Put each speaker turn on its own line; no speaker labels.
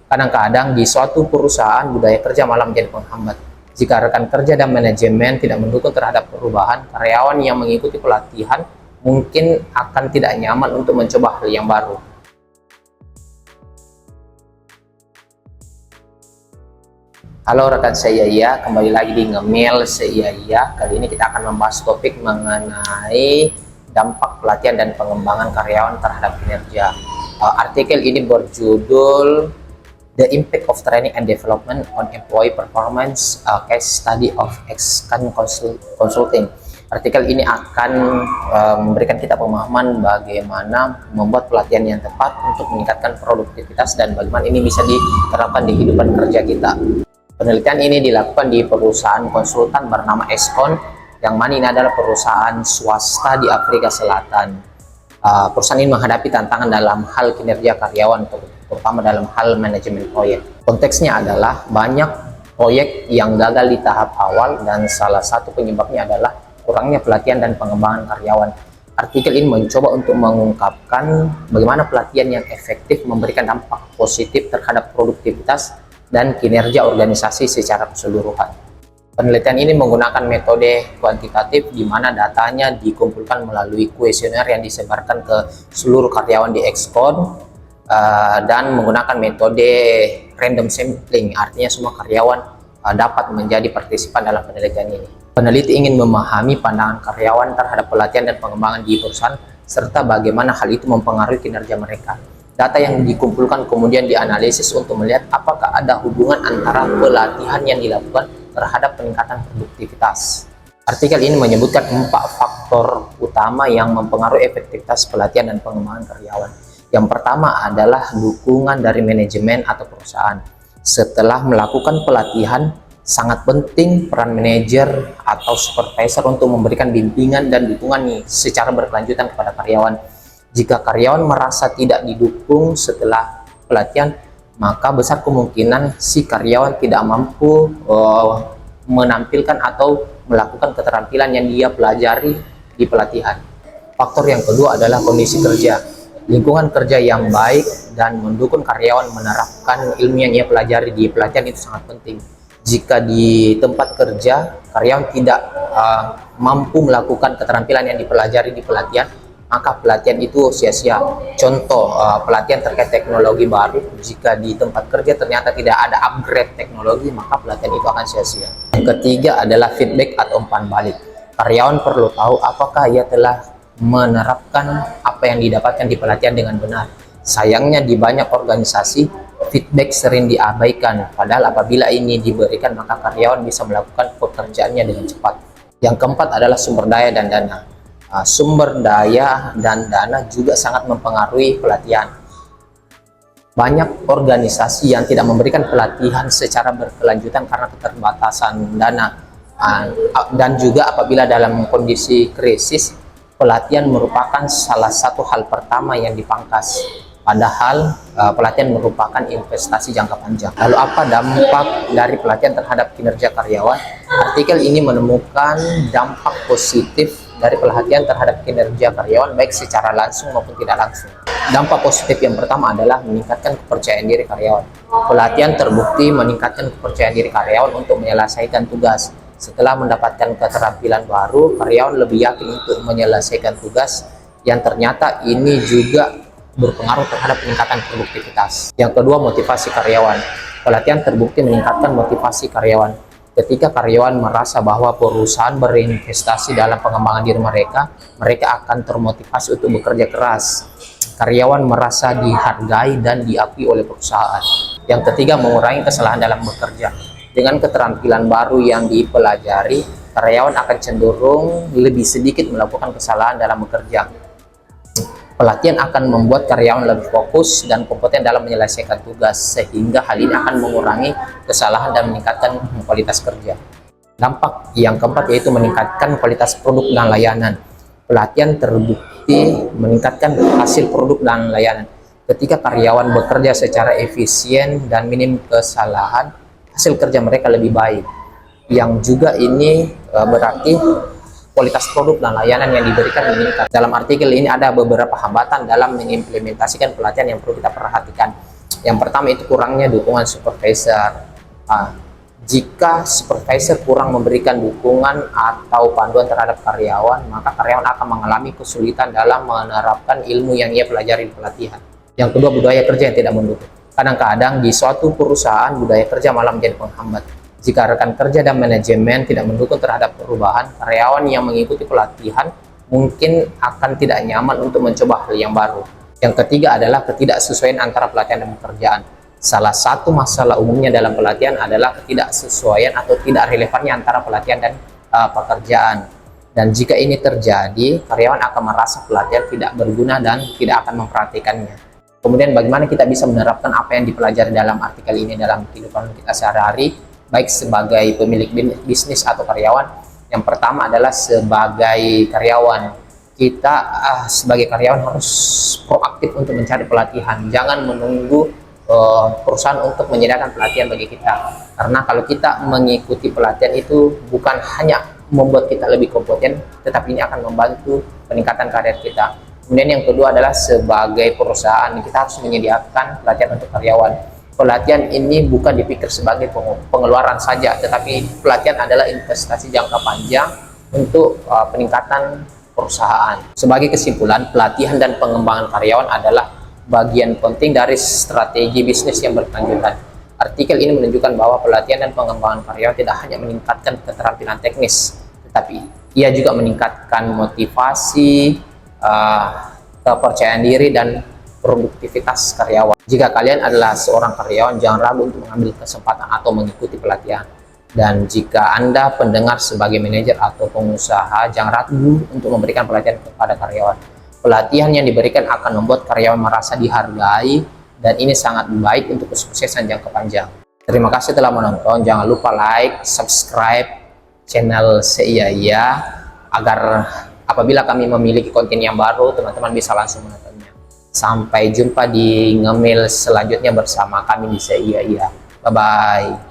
Kadang-kadang di suatu perusahaan budaya kerja malah menjadi penghambat. Jika rekan kerja dan manajemen tidak mendukung terhadap perubahan, karyawan yang mengikuti pelatihan mungkin akan tidak nyaman untuk mencoba hal yang baru. Halo rekan saya Iya, kembali lagi di Ngemil saya Iya. Kali ini kita akan membahas topik mengenai dampak pelatihan dan pengembangan karyawan terhadap kinerja. Artikel ini berjudul The Impact of Training and Development on Employee Performance, Case Study of Xcan Consulting. Artikel ini akan memberikan kita pemahaman bagaimana membuat pelatihan yang tepat untuk meningkatkan produktivitas dan bagaimana ini bisa diterapkan di kehidupan kerja kita. Penelitian ini dilakukan di perusahaan konsultan bernama Xcan, yang mana ini adalah perusahaan swasta di Afrika Selatan. Perusahaan ini menghadapi tantangan dalam hal kinerja karyawan, terutama dalam hal manajemen proyek. Konteksnya adalah banyak proyek yang gagal di tahap awal dan salah satu penyebabnya adalah kurangnya pelatihan dan pengembangan karyawan. Artikel ini mencoba untuk mengungkapkan bagaimana pelatihan yang efektif memberikan dampak positif terhadap produktivitas dan kinerja organisasi secara keseluruhan. Penelitian ini menggunakan metode kuantitatif di mana datanya dikumpulkan melalui kuesioner yang disebarkan ke seluruh karyawan di Xcan dan menggunakan metode random sampling, artinya semua karyawan dapat menjadi partisipan dalam penelitian ini. Peneliti ingin memahami pandangan karyawan terhadap pelatihan dan pengembangan di perusahaan serta bagaimana hal itu mempengaruhi kinerja mereka. Data yang dikumpulkan kemudian dianalisis untuk melihat apakah ada hubungan antara pelatihan yang dilakukan terhadap peningkatan produktivitas. Artikel ini menyebutkan 4 faktor utama yang mempengaruhi efektivitas pelatihan dan pengembangan karyawan. Yang pertama adalah dukungan dari manajemen atau perusahaan. Setelah melakukan pelatihan, sangat penting peran manajer atau supervisor untuk memberikan bimbingan dan dukungan secara berkelanjutan kepada karyawan. Jika karyawan merasa tidak didukung setelah pelatihan, maka besar kemungkinan si karyawan tidak mampu menampilkan atau melakukan keterampilan yang dia pelajari di pelatihan. Faktor yang kedua adalah kondisi kerja. Lingkungan kerja yang baik dan mendukung karyawan menerapkan ilmu yang ia pelajari di pelatihan itu sangat penting. Jika di tempat kerja, karyawan tidak mampu melakukan keterampilan yang dipelajari di pelatihan, maka pelatihan itu sia-sia. Contoh pelatihan terkait teknologi baru, jika di tempat kerja ternyata tidak ada upgrade teknologi, maka pelatihan itu akan sia-sia. Yang ketiga adalah feedback atau umpan balik. Karyawan perlu tahu apakah ia telah menerapkan apa yang didapatkan di pelatihan dengan benar. Sayangnya di banyak organisasi, feedback sering diabaikan, padahal apabila ini diberikan maka karyawan bisa melakukan pekerjaannya dengan cepat. Yang keempat adalah sumber daya dan dana. Sumber daya dan dana juga sangat mempengaruhi pelatihan. Banyak organisasi yang tidak memberikan pelatihan secara berkelanjutan karena keterbatasan dana, dan juga apabila dalam kondisi krisis, pelatihan merupakan salah satu hal pertama yang dipangkas. Padahal pelatihan merupakan investasi jangka panjang. Lalu apa dampak dari pelatihan terhadap kinerja karyawan? Artikel ini menemukan dampak positif dari pelatihan terhadap kinerja karyawan baik secara langsung maupun tidak langsung. Dampak positif yang pertama adalah meningkatkan kepercayaan diri karyawan. Pelatihan terbukti meningkatkan kepercayaan diri karyawan untuk menyelesaikan tugas. Setelah mendapatkan keterampilan baru, karyawan lebih yakin untuk menyelesaikan tugas yang ternyata ini juga berpengaruh terhadap peningkatan produktivitas. Yang kedua, motivasi karyawan. Pelatihan terbukti meningkatkan motivasi karyawan. Ketika karyawan merasa bahwa perusahaan berinvestasi dalam pengembangan diri mereka, mereka akan termotivasi untuk bekerja keras. Karyawan merasa dihargai dan diakui oleh perusahaan. Yang ketiga, mengurangi kesalahan dalam bekerja. Dengan keterampilan baru yang dipelajari, karyawan akan cenderung lebih sedikit melakukan kesalahan dalam bekerja. Pelatihan akan membuat karyawan lebih fokus dan kompeten dalam menyelesaikan tugas, sehingga hal ini akan mengurangi kesalahan dan meningkatkan kualitas kerja. Dampak yang keempat yaitu meningkatkan kualitas produk dan layanan. Pelatihan terbukti meningkatkan hasil produk dan layanan. Ketika karyawan bekerja secara efisien dan minim kesalahan, hasil kerja mereka lebih baik. Yang juga ini berarti kualitas produk dan layanan yang diberikan meningkat. Dalam artikel ini ada beberapa hambatan dalam mengimplementasikan pelatihan yang perlu kita perhatikan. Yang pertama itu kurangnya dukungan supervisor. Jika supervisor kurang memberikan dukungan atau panduan terhadap karyawan, maka karyawan akan mengalami kesulitan dalam menerapkan ilmu yang ia pelajari di pelatihan. Yang kedua, budaya kerja yang tidak mendukung. Kadang-kadang di suatu perusahaan budaya kerja malah menjadi penghambat. Jika rekan kerja dan manajemen tidak mendukung terhadap perubahan, karyawan yang mengikuti pelatihan mungkin akan tidak nyaman untuk mencoba hal yang baru. Yang ketiga adalah ketidaksesuaian antara pelatihan dan pekerjaan. Salah satu masalah umumnya dalam pelatihan adalah ketidaksesuaian atau tidak relevannya antara pelatihan dan pekerjaan. Dan jika ini terjadi, karyawan akan merasa pelatihan tidak berguna dan tidak akan memperhatikannya. Kemudian bagaimana kita bisa menerapkan apa yang dipelajari dalam artikel ini dalam kehidupan kita sehari-hari, baik sebagai pemilik bisnis atau karyawan. Yang pertama adalah sebagai karyawan. Kita sebagai karyawan harus proaktif untuk mencari pelatihan. Jangan menunggu perusahaan untuk menyediakan pelatihan bagi kita, karena kalau kita mengikuti pelatihan itu bukan hanya membuat kita lebih kompeten, tetapi ini akan membantu peningkatan karir kita. Kemudian yang kedua adalah sebagai perusahaan, kita harus menyediakan pelatihan untuk karyawan. Pelatihan ini bukan dipikir sebagai pengeluaran saja, tetapi pelatihan adalah investasi jangka panjang untuk peningkatan perusahaan. Sebagai kesimpulan, pelatihan dan pengembangan karyawan adalah bagian penting dari strategi bisnis yang berkelanjutan. Artikel ini menunjukkan bahwa pelatihan dan pengembangan karyawan tidak hanya meningkatkan keterampilan teknis, tetapi ia juga meningkatkan motivasi, kepercayaan diri, dan produktivitas karyawan. Jika kalian adalah seorang karyawan, jangan ragu untuk mengambil kesempatan atau mengikuti pelatihan. Dan jika Anda pendengar sebagai manajer atau pengusaha, jangan ragu untuk memberikan pelatihan kepada karyawan. Pelatihan yang diberikan akan membuat karyawan merasa dihargai, dan ini sangat baik untuk kesuksesan jangka panjang. Terima kasih telah menonton. Jangan lupa like, subscribe channel Seiya agar apabila kami memiliki konten yang baru, teman-teman bisa langsung menontonnya. Sampai jumpa di ngemil selanjutnya bersama kami di Seiya. Bye bye.